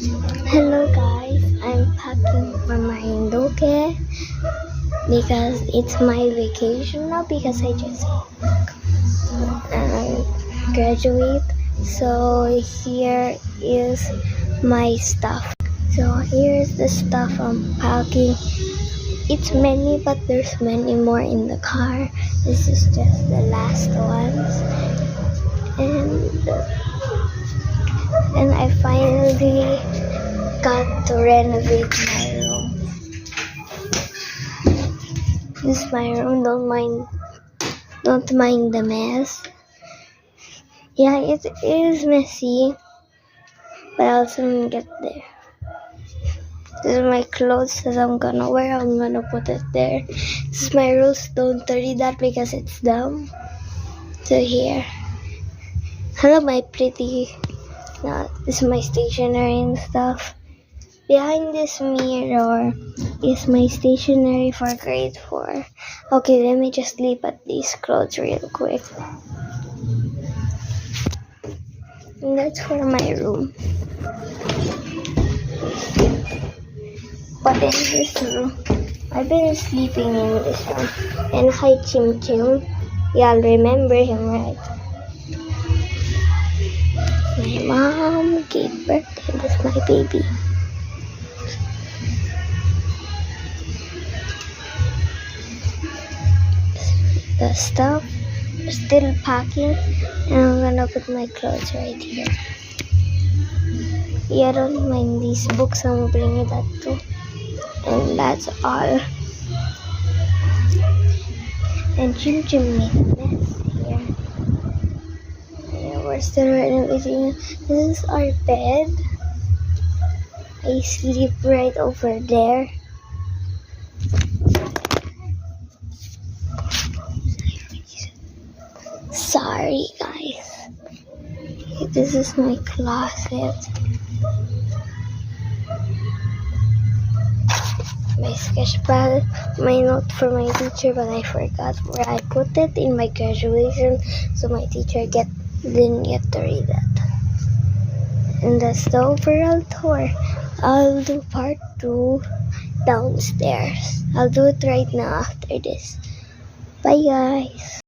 Hello guys, I'm packing for Marinduque because it's my vacation now because I just graduate. So here is my stuff. So here's the stuff I'm packing. It's many, but there's many more in the car. This is just the last ones. And I finally got to renovate my room. This is my room. Don't mind the mess. Yeah, it is messy, but I'll soon get there. This is my clothes that I'm gonna wear. I'm gonna put it there. This is my rules. Don't read that because it's dumb. So here. Hello, my pretty. This is my stationery and stuff. Behind this mirror is my stationery for grade 4. Okay, let me just leave at these clothes real quick. And that's for my room. But in this room, I've been sleeping in this room. And hi, Chim Chim. Y'all remember him, right? My mom gave birth, and this is my baby. The stuff is still packing, and I'm gonna put my clothes right here. Yeah, don't mind these books, I'm bringing that too. And that's all. And Chim Chim made a mess here. Yeah, we're still renovating. This is our bed. I sleep right over there. Sorry guys. This is my closet. My sketch pad, my note for my teacher, but I forgot where I put it in my graduation, so my teacher didn't get to read that. And that's the overall tour. I'll do part 2 downstairs. I'll do it right now after this. Bye guys.